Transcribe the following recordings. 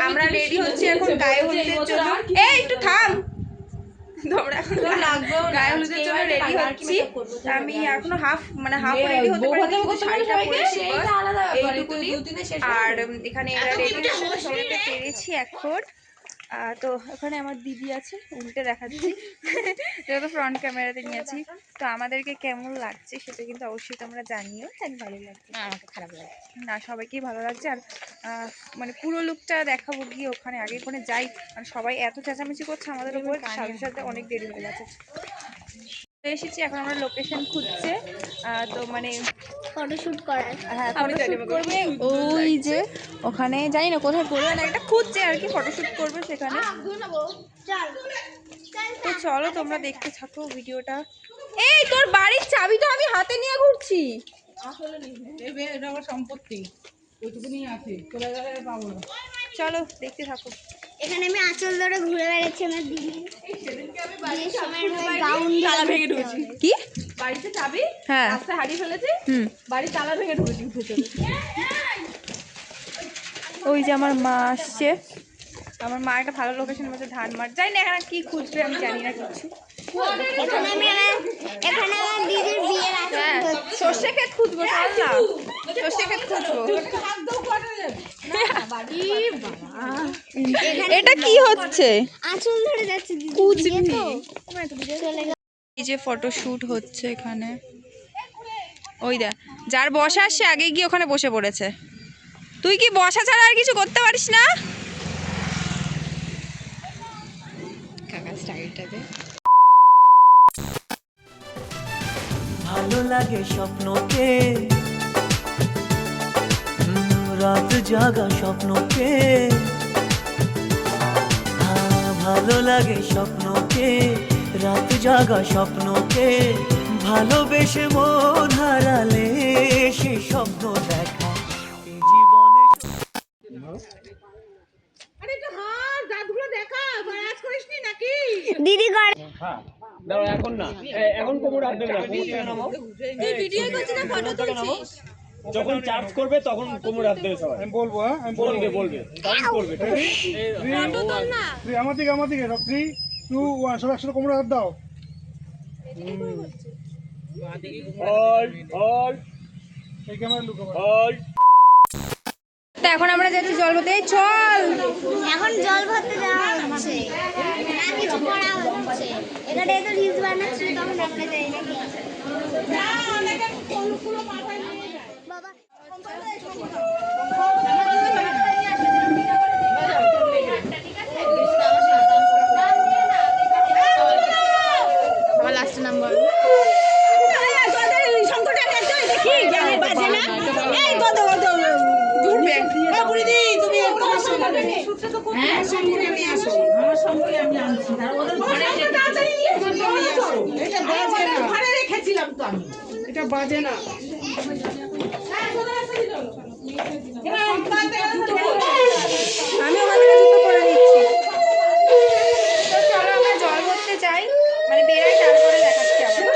আমরা রেডি হচ্ছি এখন গায়ে হলুদের জন্য। এই একটু থাম, তোমরা এখন গায়ে হলুদের জন্য রেডি হচ্ছি। আমি এখনো হাফ রেডি হতে পারি, শাড়িটা পরেছি এইটুকুনি। আর এখানে রেডি হতে পেরেছি এখন। তো ওখানে আমার দিদি আছে, উল্টে দেখাচ্ছি যেহেতু ফ্রন্ট ক্যামেরাতে নিয়েছি। তো আমাদেরকে কেমন লাগছে সেটা কিন্তু অবশ্যই তোমরা জানিও। ভালো লাগছে না, আমাকে খারাপ লাগছে না, সবাইকেই ভালো লাগছে। আর মানে পুরো লুকটা দেখাবো গিয়ে ওখানে, আগে ওখানে যাই, মানে সবাই এত চেঁচামেচি করছে আমাদের উপর, সাথে সাথে অনেক দেরি হয়ে গেছে। এসেছি এখন আমরা লোকেশন খুঁজছে, তো মানে ফটোশুট করার। হ্যাঁ ফটোশুট করবে ওই যে ওখানে, জানি না কোথায় করবে না, এটা খুঁজছে আর কি, ফটোশুট করবে সেখানে। তো চলো তোমরা দেখতে থাকো ভিডিওটা। এই তোর বাড়ির চাবি তো আমি হাতে নিয়ে ঘুরছি। এটা আমার সম্পত্তি, ওইটুকুনি আছে, চলে গেলে পাবো না। চলো দেখতে থাকো। এখানে আমি আঁচল ধরে ঘুরে বেড়াচ্ছি আমার দিদি। তালা ভেঙে ঢুকেছি। কি বাড়িতে চাবি হ্যাঁ রাস্তা হারিয়ে ফেলেছি, বাড়ি তালা ভেঙে ঢুকেছি ভেতরে। ওই যে আমার মা আসছে, আমার মা একটা ভালো লোকেশন বলছে ধানমার, জানি না এখানে কি খুঁজবে, আমি জানি না কিছু। এখানে আমার দিদির বিয়ের হ্যাঁ সর্ষে ক্ষেত খুঁজবো, চল না সর্ষে ক্ষেত খুঁজবো। এটা কি হচ্ছে? আঁচল ধরে যাচ্ছে এই যে ফটোশুট হচ্ছে এখানে, ওই দেখ যার বসা সে আগে গিয়ে ওখানে বসে পড়েছে। তুই কি বসা ছাড়া আর কিছু করতে পারিস না? কাকা স্টাইলটাতে ভালো লাগে স্বপ্নকে, রাত জাগা স্বপ্নকে, ভালো লাগে স্বপ্নকে, রাত জাগা স্বপ্নকে, ভালোবেসে মন হারালে সে স্বপ্ন দেখা এই জীবনে। দিদি করে এখন না, এখন কোমর হাত দেবে না, তুই ভিডিও করছিস না ফটো তুলছিস? যখন চার্জ করবে তখন কোমর হাত দেবে সবাই। আমি বলবো, হ্যাঁ আমি বলবে তখন করবে। ফটো তোল না। আমার দিকে 3, 2, 1 সব একসাথে কোমরে হাত দাও। এই ক্যামেরা লুক আবার। তো এখন আমরা যাচ্ছি জল ভরতে। এই চল, এখন জল ভরতে যাওয়া হচ্ছে না, কিছু করা হচ্ছে। এখানে তো রিলস বানাচ্ছি, তখন আমরা যাই নাকি বাবা। আমার লাস্ট নাম্বার এটা বাজে না। আমি ওখান থেকে জুতো পরে নিচ্ছি। তো চলো আমরা জল ভরতে যাই, মানে বেরাই তারপরে দেখাচ্ছি আবার।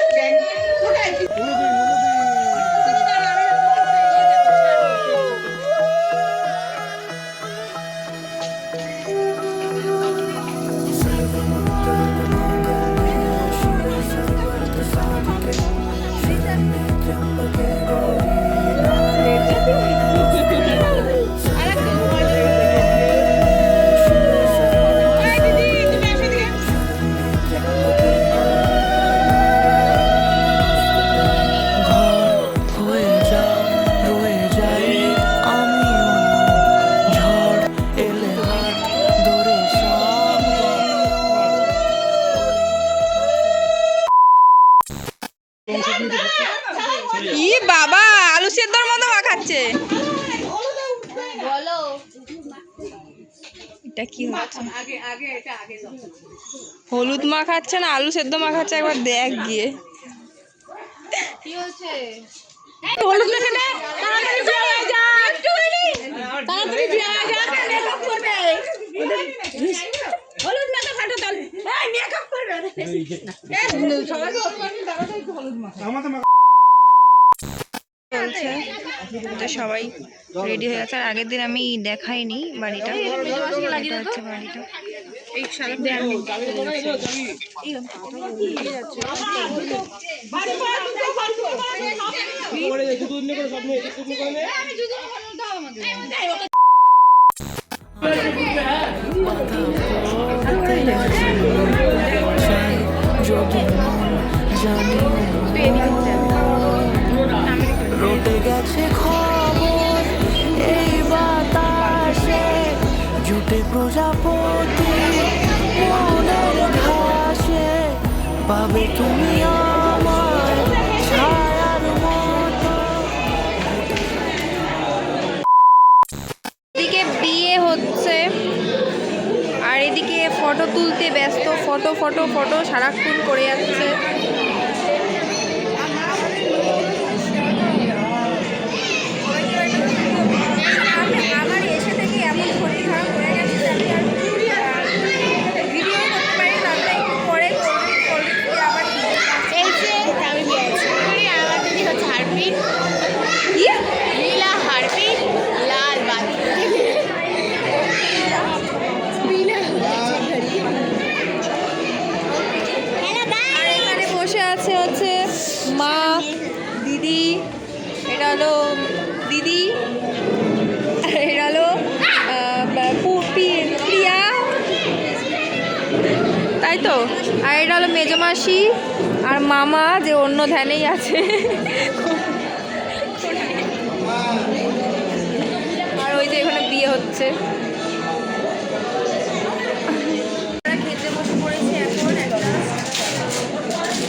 ই বাবা, আলু সেদ্ধর মতো মাখাচ্ছে। বলো এটা কি হচ্ছে? হলুদ মাখাচ্ছে না আলু সেদ্ধ মাখাচ্ছে, একবার দেখ গিয়ে কি হচ্ছে। হলুদ মেখে দে, তাড়াতাড়ি চলে যা, তাড়াতাড়ি যা মেকআপ করবে। হলুদ মেখে ফাটো তাল, এই মেকআপ করবে। সবাইকে আমাদের চলছে তো সবাই রেডি হয়ে আছে। আর আগের দিন আমি দেখাইনি বাড়িটা, এটা হচ্ছে বাড়িটা। রটে গেছে খবর এই বাতাসে, জুটে প্রজাপতি মনের ঘাসে, পাবে তুমি আমার ছায়ার মতো। এদিকে বিয়ে হচ্ছে আর এদিকে ফটো তুলতে ব্যস্ত, ফটো ফটো ফটো সারাক্ষণ করে যাচ্ছে। আমার এসে থেকে এমন শরীর খারাপ হয়ে গেছে যে আমি আর ভিডিও করতে পারি না, একটু পরে আবার এই যে আমি বিয়েছি আমার দিদি হচ্ছে হারপিন, কি নীলা হারপিন, লাল বাতি। আর এখানে বসে আছে হচ্ছে মা, দিদি, এটা হলো দিদি, আর এটা হলো প্রিয়া, তাই তো। আর এটা হলো মেজো মাসি আর মামা, যে অন্য ধ্যানেই আছে। আর ওই যে এখানে বিয়ে হচ্ছে। আমরা খেতে বসে পড়েছি এখন একটা,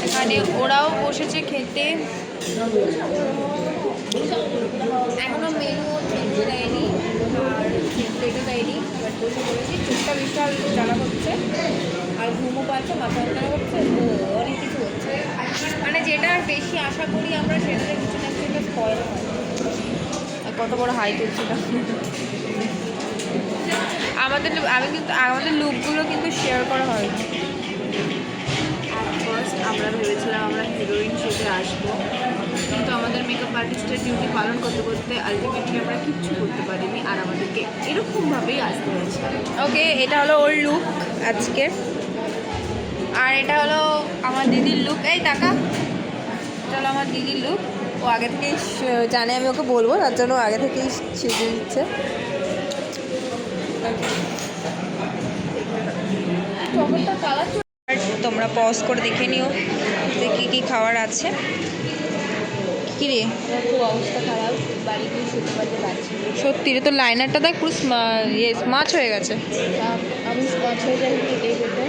এখানে ওরাও বসেছে খেতে। এখনো মেনু দেয়নি আর প্লেটও দেয়নি, এবার বসে পড়েছি। চোখটা বিশাল জ্বালা হচ্ছে আর ঘুমও পাচ্ছে, মাথা ব্যথা করছে, তো অনেক কিছু হচ্ছে। মানে যেটা বেশি আশা করি আমরা সেটাতে কিছু না কিছু একটা স্পয়েল হয়। আর কত বড় হাই তুলছিলাম আমাদের লুকগুলো কিন্তু শেয়ার করা হয়। ফার্স্ট আমরা ভেবেছিলাম আমরা হিরোইন সেজে আসবো, কিন্তু আমাদের মেকআপ আর্টিস্টের ডিউটি পালন করতে করতে আলটিমেটলি আমরা কিচ্ছু করতে পারিনি, আর আমাদেরকে এরকমভাবেই আসতে হয়েছে। ওকে, এটা হলো ওর লুক আজকে, আর এটা হলো আমার দিদির লুক। এই টাকা, এটা হলো আমার দিদির লুক। ও আগে থেকেই জানে আমি ওকে বলবো, তার জন্য আগে থেকেই সেজে দিচ্ছে। তোমরা পজ করে দেখে নিও যে কী কী খাবার আছে। কী রে, খুব অবস্থা খারাপ, বাড়িতে শুতে পারতে পারছি। সত্যি রে, তো লাইনারটা দেখ পুরো স্মাচ হয়ে গেছে। আমি স্মাচ হয়ে যাই এটাই বলবো।